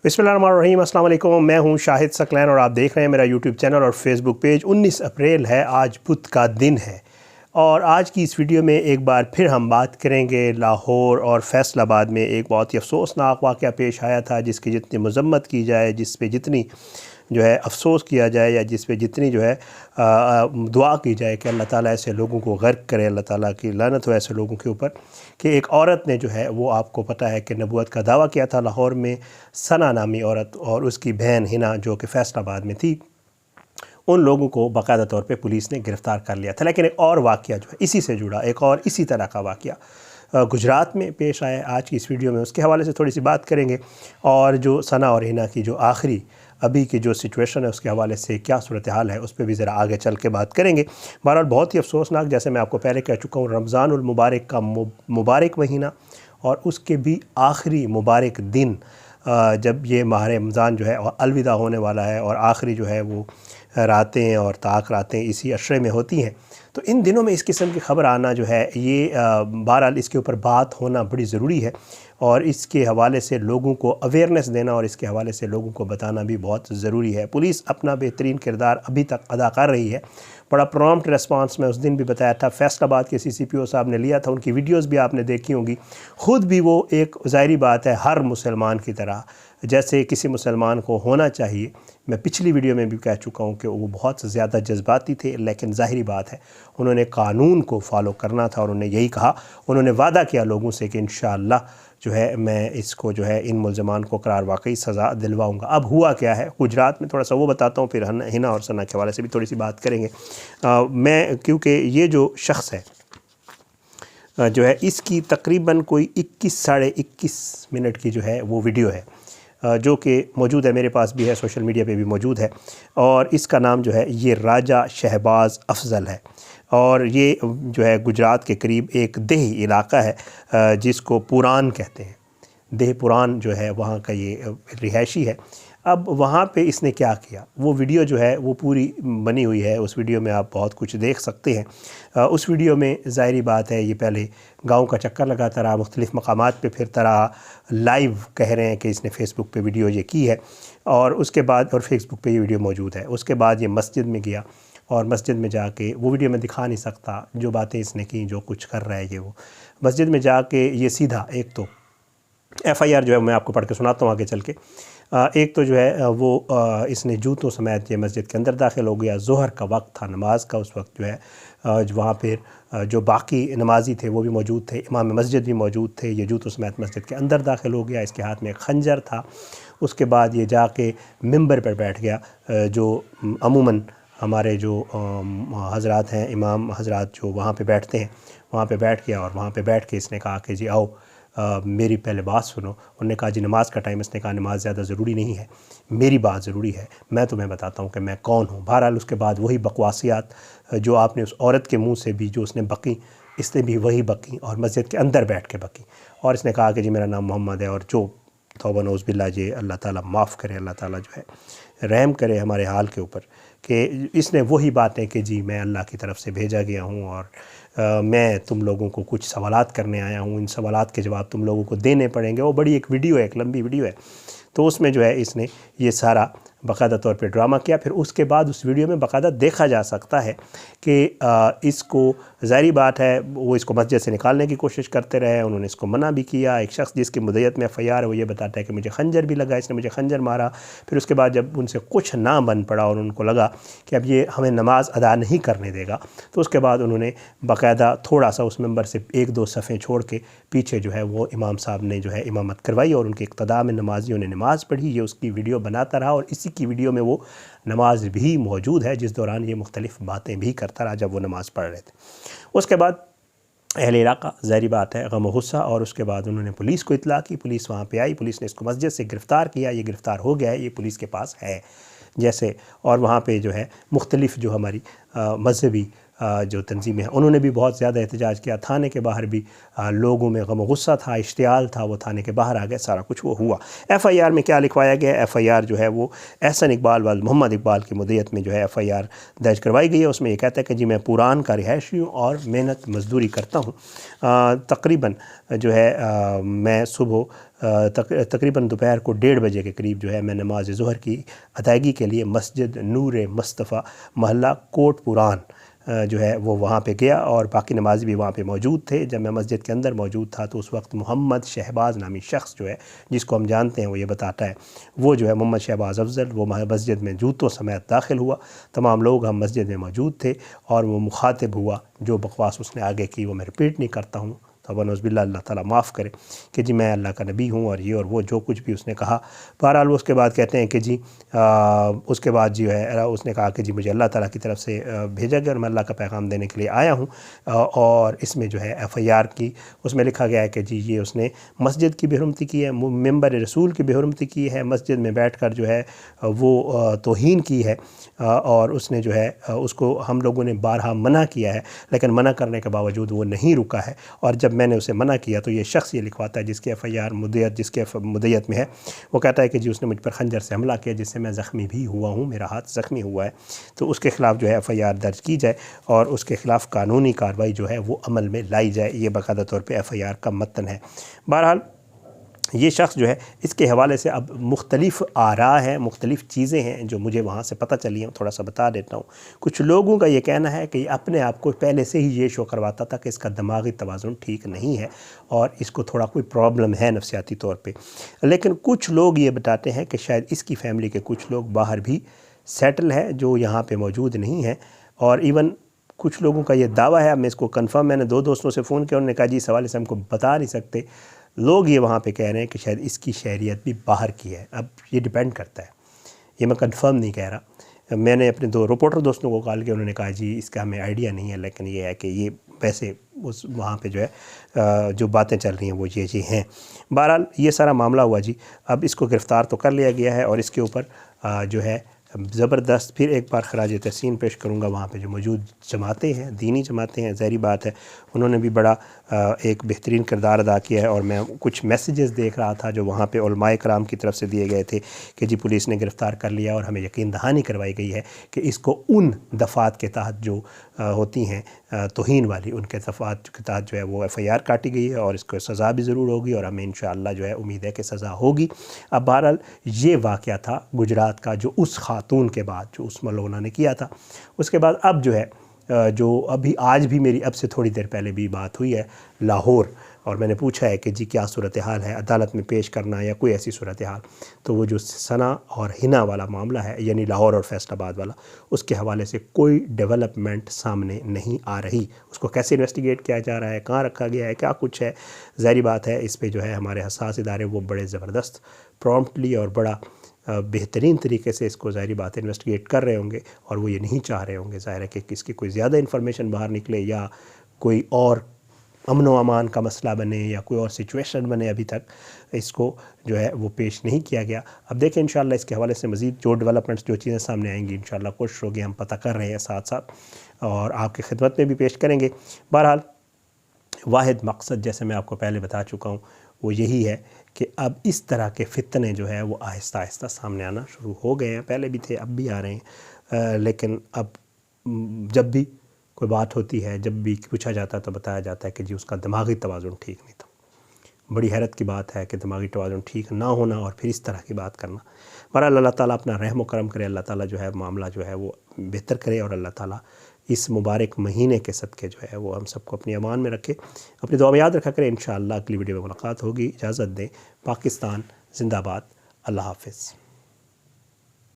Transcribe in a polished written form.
बिस्मिल्लाहिर्रहमानिर्रहीम। अस्सलाम वालेकुम। मैं हूं शाहिद सकलैन और आप देख रहे हैं मेरा यूट्यूब चैनल और फेसबुक पेज। 19 अप्रैल है, आज बुध का दिन है और आज की इस वीडियो में एक बार फिर हम बात करेंगे लाहौर और फैसलाबाद में एक बहुत ही अफसोसनाक वाक़या पेश आया था, जिसकी जितनी मज़म्मत की जाए, जिस पे जितनी जो है अफसोस किया जाए या जिस पे जितनी जो है दुआ की जाए कि अल्लाह ताला ऐसे लोगों को गर्क करे, अल्लाह ताला की लानत हो ऐसे लोगों के ऊपर। कि एक औरत ने जो है वो, आपको पता है कि नबूवत का दावा किया था लाहौर में, सना नामी औरत और उसकी बहन हिना जो कि फैसलाबाद में थी, उन लोगों को बाकायदा तौर पे पुलिस ने गिरफ़्तार कर लिया था। लेकिन एक और वाक़या जो है इसी से जुड़ा, एक और इसी तरह का वाक़या गुजरात में पेश आया। आज की इस वीडियो में उसके हवाले से थोड़ी सी बात करेंगे और जो सना और हिना की जो आखिरी अभी की जो सिचुएशन है उसके हवाले से क्या सूरत हाल है उस पर भी ज़रा आगे चल के बात करेंगे। बहरहाल बहुत ही अफसोसनाक, जैसे मैं आपको पहले कह चुका हूँ, रमज़ानुल मुबारक का मुबारक महीना और उसके भी आखिरी मुबारक दिन, जब ये माह रमज़ान जो है अलविदा होने वाला है और आखिरी जो है वो रातें और ताक रातें इसी अशरे में होती हैं, तो इन दिनों में इस किस्म की ख़बर आना जो है ये बहरहाल इसके ऊपर बात होना बड़ी ज़रूरी है और इसके हवाले से लोगों को अवेयरनेस देना और इसके हवाले से लोगों को बताना भी बहुत ज़रूरी है। पुलिस अपना बेहतरीन किरदार अभी तक अदा कर रही है, बड़ा प्रॉम्प्ट रिस्पांस मैं उस दिन भी बताया था। फैसलाबाद के CCPO साहब ने लिया था, उनकी वीडियोस भी आपने देखी होंगी। ख़ुद भी वो एक ज़ाहिरी बात है हर मुसलमान की तरह, जैसे किसी मुसलमान को होना चाहिए। मैं पिछली वीडियो में भी कह चुका हूँ कि वो बहुत ज़्यादा जज्बाती थे, लेकिन ज़ाहिरी बात है उन्होंने कानून को फॉलो करना था और उन्होंने यही कहा, उन्होंने वादा किया लोगों से कि इंशाअल्लाह जो है मैं इसको जो है इन मुल्ज़मान को करार वाकई सज़ा दिलवाऊँगा। अब हुआ क्या है गुजरात में, थोड़ा सा वो बताता हूँ, फिर हिना और सना के हवाले से भी थोड़ी सी बात करेंगे। मैं क्योंकि ये जो शख्स है जो है इसकी तकरीबन कोई 21 साढ़े 21 मिनट की जो है वो वीडियो है, जो कि मौजूद है, मेरे पास भी है, सोशल मीडिया पे भी मौजूद है। और इसका नाम जो है ये राजा शहबाज अफज़ल है और ये जो है गुजरात के करीब एक देही इलाका है जिसको पुरान कहते हैं। देह पुरान जो है वहाँ का ये रिहायशी है। अब वहाँ पे इसने क्या किया, वो वीडियो जो है वो पूरी बनी हुई है, उस वीडियो में आप बहुत कुछ देख सकते हैं। उस वीडियो में ज़ाहिरी बात है ये पहले गांव का चक्कर लगाता रहा, मुख्तलिफ़ मकामात पे फिरता रहा, लाइव कह रहे हैं कि इसने फ़ेसबुक पे वीडियो ये की है और उसके बाद, और फेसबुक पे ये वीडियो मौजूद है। उसके बाद ये मस्जिद में गया और मस्जिद में जाके, वो वीडियो में दिखा नहीं सकता जो बातें इसने की, जो कुछ कर रहा है ये, वो मस्जिद में जाके ये सीधा, एक तो FIR जो है मैं आपको पढ़ के सुनाता हूँ आगे चल के। एक तो जो है वो इसने जूतों समेत ये मस्जिद के अंदर दाखिल हो गया। ज़ोहर का वक्त था, नमाज का, उस वक्त जो है वहाँ पर जो बाकी नमाजी थे वो भी मौजूद थे, इमाम मस्जिद भी मौजूद थे। ये जूतों समेत मस्जिद के अंदर दाखिल हो गया, इसके हाथ में एक खंजर था। उसके बाद ये जाके मिंबर पर बैठ गया, जो अमूमन हमारे जो हज़रात हैं, इमाम हज़रात जो वहाँ पे बैठते हैं, वहाँ पे बैठ गया और वहाँ पे बैठ के इसने कहा कि जी आओ मेरी पहले बात सुनो। उन्होंने कहा जी नमाज का टाइम, इसने कहा नमाज ज़्यादा ज़रूरी नहीं है, मेरी बात ज़रूरी है, मैं तुम्हें बताता हूँ कि मैं कौन हूँ। बहरहाल उसके बाद वही बकवासियात जो आपने उस औरत के मुँह से भी जो उसने बकी, इसने भी वही बकी और मस्जिद के अंदर बैठ के बकी। और इसने कहा कि जी मेरा नाम मोहम्मद है और जो तौबा नौज़ बिल्लाह जी, अल्लाह ताला माफ़ करे, अल्लाह ताला जो है रहम करे हमारे हाल के ऊपर, कि इसने वही बातें कि जी मैं अल्लाह की तरफ से भेजा गया हूँ और मैं तुम लोगों को कुछ सवालात करने आया हूँ, इन सवालात के जवाब तुम लोगों को देने पड़ेंगे। वो बड़ी एक वीडियो है, एक लंबी वीडियो है, तो उसमें जो है इसने ये सारा बाकायदा तौर पे ड्रामा किया। फिर उसके बाद उस वीडियो में बाकायदा देखा जा सकता है कि इसको, ज़ाहिरी बात है वो इसको मस्जिद से निकालने की कोशिश करते रहे, उन्होंने इसको मना भी किया। एक शख्स जिसकी मुद्दत में FIR है वो ये बताता है कि मुझे खंजर भी लगा, इसने मुझे खंजर मारा। फिर उसके बाद जब उनसे कुछ ना बन पड़ा और उनको लगा कि अब ये हमें नमाज अदा नहीं करने देगा, तो उसके बाद उन्होंने बाकायदा थोड़ा सा उस मेंबर से 1-2 सफ़े छोड़ के पीछे जो है वो इमाम साहब ने जो है इमामत करवाई और उनके इक़्तिदा में नमाजियों ने नमाज़ पढ़ी। ये उसकी वीडियो बनाता रहा और इसी की वीडियो में वो नमाज भी मौजूद है, जिस दौरान ये मुख्तलिफ़ बातें भी करता रहा जब वो नमाज़ पढ़ रहे थे। उसके बाद अहले इलाका, ज़ाहिरी बात है, गम गुस्सा, और उसके बाद उन्होंने पुलिस को इत्तला की। पुलिस वहाँ पे आई, पुलिस ने इसको मस्जिद से गिरफ़्तार किया। ये गिरफ़्तार हो गया है, ये पुलिस के पास है जैसे। और वहाँ पे जो है मुख्तलिफ़ जो हमारी मजहबी جو تنظیمیں ہیں انہوں نے بھی بہت زیادہ احتجاج کیا، تھانے کے باہر بھی لوگوں میں غم و غصہ تھا، اشتعال تھا، وہ تھانے کے باہر آ گئے، سارا کچھ وہ ہوا۔ ایف آئی آر میں کیا لکھوایا گیا؟ ایف آئی آر جو ہے وہ احسن اقبال والد محمد اقبال کی مدیت میں جو ہے ایف آئی آر درج کروائی گئی ہے۔ اس میں یہ کہتا ہے کہ جی میں پوران کا رہائشی ہوں اور محنت مزدوری کرتا ہوں۔ تقریباً جو ہے میں صبح تقریباً دوپہر کو 1:30 بجے کے قریب جو ہے میں نماز ظہر کی ادائیگی کے لیے مسجد نور مصطفیٰ محلہ کوٹ پوران جو ہے وہ وہاں پہ گیا، اور باقی نمازی بھی وہاں پہ موجود تھے۔ جب میں مسجد کے اندر موجود تھا تو اس وقت محمد شہباز نامی شخص جو ہے جس کو ہم جانتے ہیں، وہ یہ بتاتا ہے، وہ جو ہے محمد شہباز افضل، وہ مسجد میں جوتوں سمیت داخل ہوا۔ تمام لوگ ہم مسجد میں موجود تھے اور وہ مخاطب ہوا، جو بکواس اس نے آگے کی وہ میں رپیٹ نہیں کرتا ہوں، تو نعوذ باللہ اللہ تعالیٰ معاف کرے، کہ جی میں اللہ کا نبی ہوں اور یہ اور وہ جو کچھ بھی اس نے کہا۔ بہرحال اس کے بعد کہتے ہیں کہ جی اس کے بعد جو ہے اس نے کہا کہ جی مجھے اللہ تعالیٰ کی طرف سے بھیجا گیا اور میں اللہ کا پیغام دینے کے لیے آیا ہوں، اور اس میں جو ہے ایف آئی آر کی اس میں لکھا گیا ہے کہ جی یہ اس نے مسجد کی بے حرمتی کی ہے، ممبر رسول کی بے حرمتی کی ہے، مسجد میں بیٹھ کر جو ہے وہ توہین کی ہے، اور اس نے جو ہے اس کو ہم لوگوں نے بارہا منع کیا ہے، لیکن منع کرنے کے باوجود وہ نہیں رکا ہے، اور جب میں نے اسے منع کیا تو یہ شخص یہ لکھواتا ہے جس کی ایف آئی آر جس کے مدیت میں ہے، وہ کہتا ہے کہ جی اس نے مجھ پر خنجر سے حملہ کیا جس سے میں زخمی بھی ہوا ہوں، میرا ہاتھ زخمی ہوا ہے، تو اس کے خلاف جو ہے ایف آئی آر درج کی جائے اور اس کے خلاف قانونی کارروائی جو ہے وہ عمل میں لائی جائے۔ یہ باقاعدہ طور پہ ایف آئی آر کا متن ہے۔ بہرحال یہ شخص جو ہے اس کے حوالے سے اب مختلف آراء ہیں، مختلف چیزیں ہیں جو مجھے وہاں سے پتہ چلی ہیں، تھوڑا سا بتا دیتا ہوں۔ کچھ لوگوں کا یہ کہنا ہے کہ یہ اپنے آپ کو پہلے سے ہی یہ شو کرواتا تھا کہ اس کا دماغی توازن ٹھیک نہیں ہے اور اس کو تھوڑا کوئی پرابلم ہے نفسیاتی طور پہ، لیکن کچھ لوگ یہ بتاتے ہیں کہ شاید اس کی فیملی کے کچھ لوگ باہر بھی سیٹل ہیں جو یہاں پہ موجود نہیں ہیں، اور ایون کچھ لوگوں کا یہ دعویٰ ہے، اب میں اس کو کنفرم، میں نے 2 دوستوں سے فون کیا، انہوں نے کہا جی اس حوالے سے ہم کو بتا نہیں سکتے، لوگ یہ وہاں پہ کہہ رہے ہیں کہ شاید اس کی شہریت بھی باہر کی ہے۔ اب یہ ڈیپینڈ کرتا ہے، یہ میں کنفرم نہیں کہہ رہا۔ میں نے اپنے 2 رپورٹر دوستوں کو کال کیا، انہوں نے کہا جی اس کا ہمیں آئیڈیا نہیں ہے، لیکن یہ ہے کہ یہ ویسے اس وہاں پہ جو ہے جو باتیں چل رہی ہیں وہ یہ ہیں۔ بہرحال یہ سارا معاملہ ہوا جی، اب اس کو گرفتار تو کر لیا گیا ہے، اور اس کے اوپر جو ہے زبردست پھر ایک بار خراج تحسین پیش کروں گا وہاں پہ جو موجود جماعتیں ہیں، دینی جماعتیں ہیں، ظاہری بات ہے انہوں نے بھی بڑا ایک بہترین کردار ادا کیا ہے، اور میں کچھ میسیجز دیکھ رہا تھا جو وہاں پہ علماء کرام کی طرف سے دیے گئے تھے کہ جی پولیس نے گرفتار کر لیا، اور ہمیں یقین دہانی کروائی گئی ہے کہ اس کو ان دفعات کے تحت جو ہوتی ہیں توہین والی، ان کے دفعات کے تحت جو ہے وہ ایف آئی آر کاٹی گئی ہے، اور اس کو سزا بھی ضرور ہوگی، اور ہمیں انشاءاللہ جو ہے امید ہے کہ سزا ہوگی۔ اب بہرحال یہ واقعہ تھا گجرات کا، جو اس خاتون کے بعد جو اس ملونہ نے کیا تھا، اس کے بعد اب جو ہے جو ابھی آج بھی میری اب سے تھوڑی دیر پہلے بھی بات ہوئی ہے لاہور، اور میں نے پوچھا ہے کہ جی کیا صورتحال ہے، عدالت میں پیش کرنا یا کوئی ایسی صورتحال، تو وہ جو ثنا اور ہنا والا معاملہ ہے، یعنی لاہور اور فیصل آباد والا، اس کے حوالے سے کوئی ڈیولپمنٹ سامنے نہیں آ رہی۔ اس کو کیسے انویسٹیگیٹ کیا جا رہا ہے، کہاں رکھا گیا ہے، کیا کچھ ہے، ظاہری بات ہے اس پہ جو ہے ہمارے حساس ادارے وہ بڑے زبردست پرومپٹلی اور بڑا بہترین طریقے سے اس کو ظاہری بات انویسٹیگیٹ کر رہے ہوں گے، اور وہ یہ نہیں چاہ رہے ہوں گے ظاہر ہے کہ اس کی کوئی زیادہ انفارمیشن باہر نکلے یا کوئی اور امن و امان کا مسئلہ بنے یا کوئی اور سچویشن بنے۔ ابھی تک اس کو جو ہے وہ پیش نہیں کیا گیا۔ اب دیکھیں انشاءاللہ اس کے حوالے سے مزید جو ڈیولپمنٹس جو چیزیں سامنے آئیں گی انشاءاللہ کوشش ہوگی، ہم پتہ کر رہے ہیں ساتھ ساتھ اور آپ کی خدمت میں بھی پیش کریں گے۔ بہرحال واحد مقصد جیسے میں آپ کو پہلے بتا چکا ہوں وہ یہی ہے کہ اب اس طرح کے فتنے جو ہے وہ آہستہ آہستہ سامنے آنا شروع ہو گئے ہیں، پہلے بھی تھے اب بھی آ رہے ہیں، لیکن اب جب بھی کوئی بات ہوتی ہے، جب بھی پوچھا جاتا ہے تو بتایا جاتا ہے کہ جی اس کا دماغی توازن ٹھیک نہیں تھا۔ بڑی حیرت کی بات ہے کہ دماغی توازن ٹھیک نہ ہونا اور پھر اس طرح کی بات کرنا۔ بہرحال اللہ تعالیٰ اپنا رحم و کرم کرے، اللہ تعالیٰ جو ہے معاملہ جو ہے وہ بہتر کرے، اور اللہ تعالیٰ اس مبارک مہینے کے صدقے جو ہے وہ ہم سب کو اپنی امان میں رکھے، اپنی دعا میں یاد رکھا کرے۔ انشاءاللہ اگلی ویڈیو میں ملاقات ہوگی، اجازت دیں۔ پاکستان زندہ باد، اللہ حافظ۔